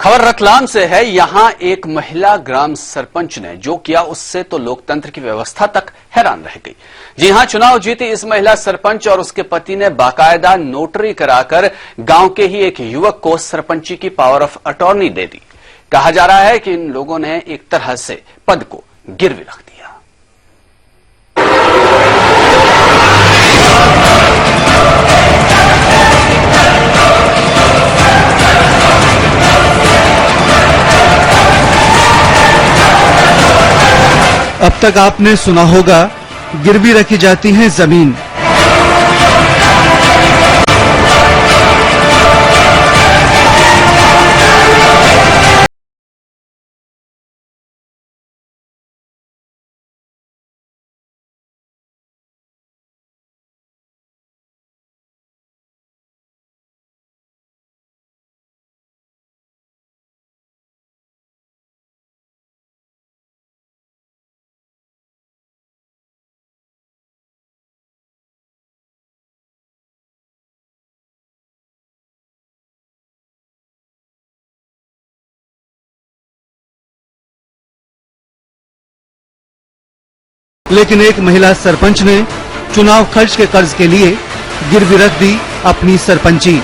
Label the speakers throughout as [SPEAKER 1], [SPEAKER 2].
[SPEAKER 1] खबर रतलाम से है। यहां एक महिला ग्राम सरपंच ने जो किया उससे तो लोकतंत्र की व्यवस्था तक हैरान रह गई। जी हां, चुनाव जीती इस महिला सरपंच और उसके पति ने बाकायदा नोटरी कराकर गांव के ही एक युवक को सरपंची की पावर ऑफ अटॉर्नी दे दी। कहा जा रहा है कि इन लोगों ने एक तरह से पद को गिरवी रख दिया।
[SPEAKER 2] अब तक आपने सुना होगा, गिरवी रखी जाती है जमीन। लेकिन एक महिला सरपंच ने चुनाव खर्च के कर्ज के लिए गिरवी रख दी अपनी सरपंची।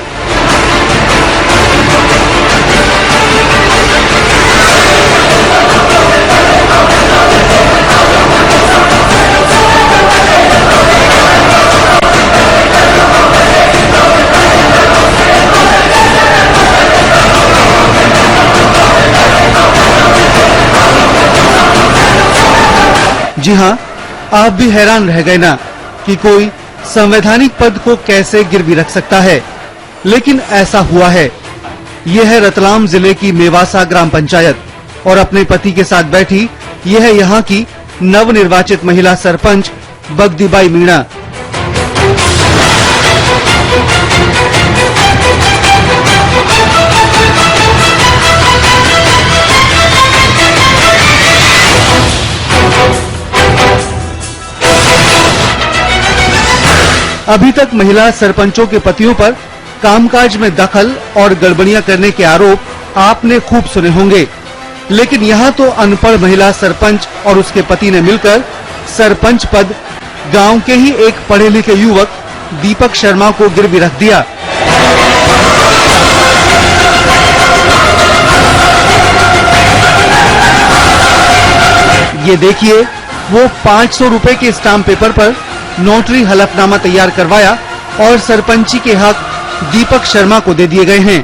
[SPEAKER 2] जी हां, आप भी हैरान रह गए ना कि कोई संवैधानिक पद को कैसे गिरवी रख सकता है, लेकिन ऐसा हुआ है। यह है रतलाम जिले की मेवासा ग्राम पंचायत और अपने पति के साथ बैठी यह है यहाँ की नवनिर्वाचित महिला सरपंच बगदीबाई मीणा। अभी तक महिला सरपंचों के पतियों पर कामकाज में दखल और गड़बड़ियां करने के आरोप आपने खूब सुने होंगे, लेकिन यहाँ तो अनपढ़ महिला सरपंच और उसके पति ने मिलकर सरपंच पद गांव के ही एक पढ़े लिखे युवक दीपक शर्मा को गिरवी रख दिया। ये देखिए, वो 500 रुपए के स्टाम्प पेपर पर नोटरी हलफनामा तैयार करवाया और सरपंची के हक दीपक शर्मा को दे दिए गए हैं।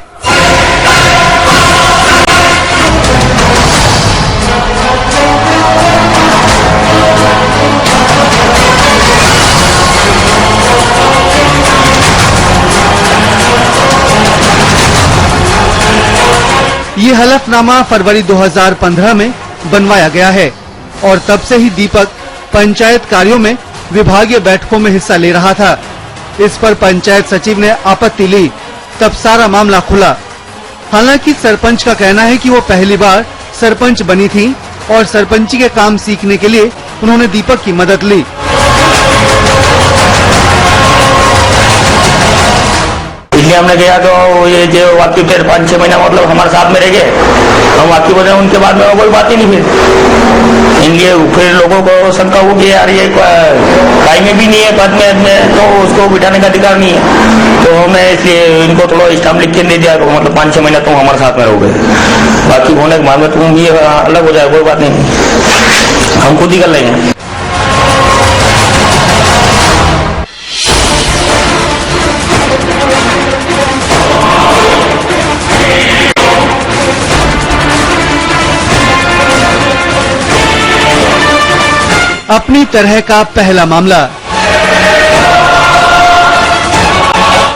[SPEAKER 2] ये हलफनामा फरवरी 2015 में बनवाया गया है और तब से ही दीपक पंचायत कार्यों में विभागीय बैठकों में हिस्सा ले रहा था। इस पर पंचायत सचिव ने आपत्ति ली, तब सारा मामला खुला। हालांकि सरपंच का कहना है कि वो पहली बार सरपंच बनी थी और सरपंची के काम सीखने के लिए उन्होंने दीपक की मदद ली।
[SPEAKER 3] इसलिए हमने गया तो ये जो वाकई फिर 5-6 महीना मतलब हमारे साथ में रह गए, हम वाकई बोले। उनके बाद में कोई बात ही नहीं। फिर लोगों को शंका होगी, यार ये काई में भी नहीं है पद में, तो उसको बिठाने का अधिकार नहीं है। तो हमने इसलिए इनको थोड़ा स्टाम्प लिख के दे दिया, मतलब 5-6 महीना तुम हमारे साथ में रहोगे, बाकी होने के बाद में तुम भी अलग हो जाए, कोई बात नहीं, हम खुद ही कर लेंगे।
[SPEAKER 2] अपनी तरह का पहला मामला,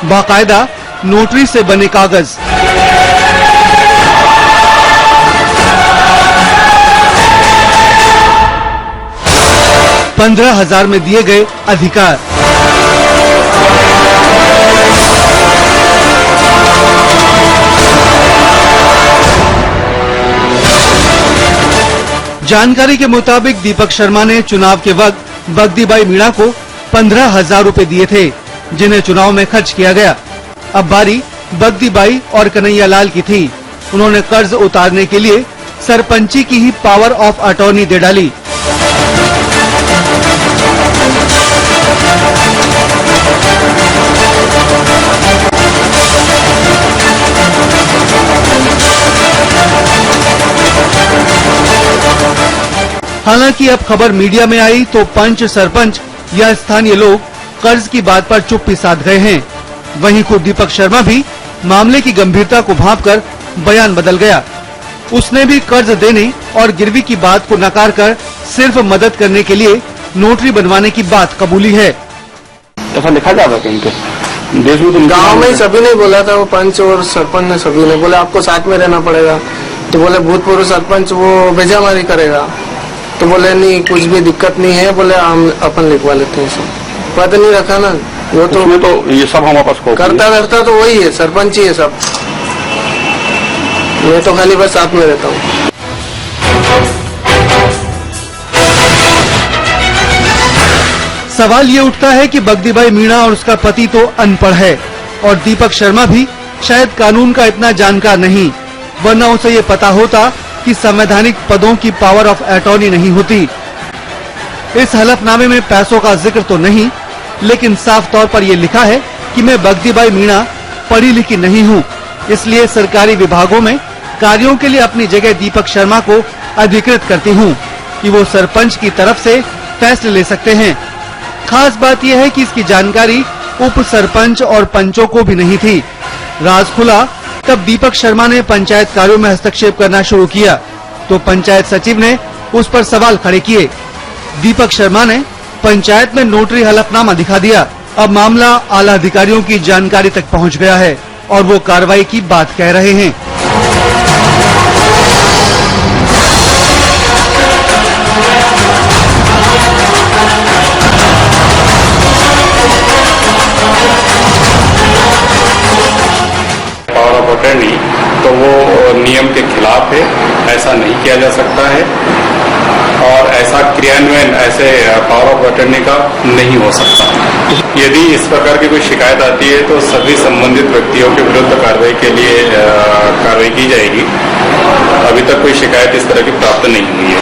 [SPEAKER 2] बाकायदा नोटरी से बने कागज। $15,000 में दिए गए अधिकार। जानकारी के मुताबिक दीपक शर्मा ने चुनाव के वक्त बगदीबाई मीणा को 15,000 रुपए दिए थे, जिन्हें चुनाव में खर्च किया गया। अब बारी बगदीबाई और कन्हैया लाल की थी। उन्होंने कर्ज उतारने के लिए सरपंची की ही पावर ऑफ अटॉर्नी दे डाली। हालांकि अब खबर मीडिया में आई तो पंच, सरपंच या स्थानीय लोग कर्ज की बात पर चुप्पी साध गए हैं। वहीं खुद दीपक शर्मा भी मामले की गंभीरता को भांपकर बयान बदल गया। उसने भी कर्ज देने और गिरवी की बात को नकार कर सिर्फ मदद करने के लिए नोटरी बनवाने की बात कबूली है।
[SPEAKER 3] ऐसा लिखा जाता कहीं पे
[SPEAKER 4] गांव में सभी ने बोला था, वो पंच और सरपंच ने सभी ने बोले आपको साथ में रहना पड़ेगा। तो बोले भूतपूर्व सरपंच वो भेजामारी करेगा। तो बोले नहीं, कुछ भी दिक्कत नहीं है, बोले हम अपन लिखवा लेते हैं। सब पद नहीं रखा ना, वो तो
[SPEAKER 3] ये सब हम आपस को
[SPEAKER 4] करता तो वही है, सरपंच ही है सब। मैं तो खाली बस साथ में रहता हूँ।
[SPEAKER 2] सवाल ये उठता है कि बगदीबाई मीणा और उसका पति तो अनपढ़ है और दीपक शर्मा भी शायद कानून का इतना जानकार नहीं, वरना उसे ये पता होता कि संवैधानिक पदों की पावर ऑफ अटॉर्नी नहीं होती। इस हलफनामे में पैसों का जिक्र तो नहीं, लेकिन साफ तौर पर यह लिखा है कि मैं बगदीबाई मीणा पढ़ी लिखी नहीं हूँ, इसलिए सरकारी विभागों में कार्यों के लिए अपनी जगह दीपक शर्मा को अधिकृत करती हूँ कि वो सरपंच की तरफ से फैसले ले सकते हैं। खास बात यह है कि इसकी जानकारी उप सरपंच और पंचों को भी नहीं थी। राज खुला तब दीपक शर्मा ने पंचायत कार्यों में हस्तक्षेप करना शुरू किया तो पंचायत सचिव ने उस पर सवाल खड़े किए। दीपक शर्मा ने पंचायत में नोटरी हलफनामा दिखा दिया। अब मामला आला अधिकारियों की जानकारी तक पहुंच गया है और वो कार्रवाई की बात कह रहे हैं।
[SPEAKER 5] तो वो नियम के खिलाफ है, ऐसा नहीं किया जा सकता है और ऐसा क्रियान्वयन ऐसे पावर ऑफ अटॉर्नी का नहीं हो सकता। यदि इस प्रकार की कोई शिकायत आती है तो सभी संबंधित व्यक्तियों के विरुद्ध कार्रवाई के लिए कार्रवाई की जाएगी। अभी तक कोई शिकायत इस तरह की प्राप्त नहीं हुई है।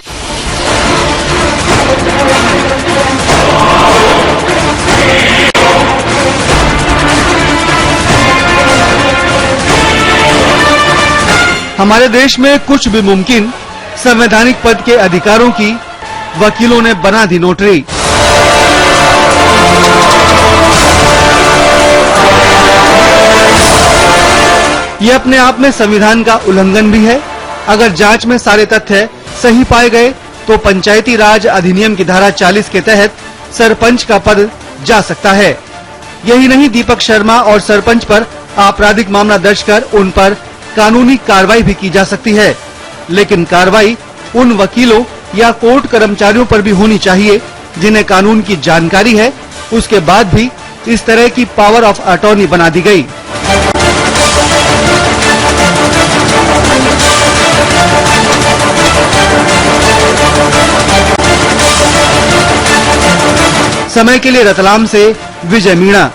[SPEAKER 2] हमारे देश में कुछ भी मुमकिन, संवैधानिक पद के अधिकारों की वकीलों ने बना दी नोटरी। ये अपने आप में संविधान का उल्लंघन भी है। अगर जांच में सारे तथ्य सही पाए गए तो पंचायती राज अधिनियम की धारा 40 के तहत सरपंच का पद जा सकता है। यही नहीं, दीपक शर्मा और सरपंच पर आपराधिक मामला दर्ज कर उन पर कानूनी कार्रवाई भी की जा सकती है। लेकिन कार्रवाई उन वकीलों या कोर्ट कर्मचारियों पर भी होनी चाहिए जिन्हें कानून की जानकारी है। उसके बाद भी इस तरह की पावर ऑफ अटॉर्नी बना दी गई। समय के लिए रतलाम से विजय मीणा।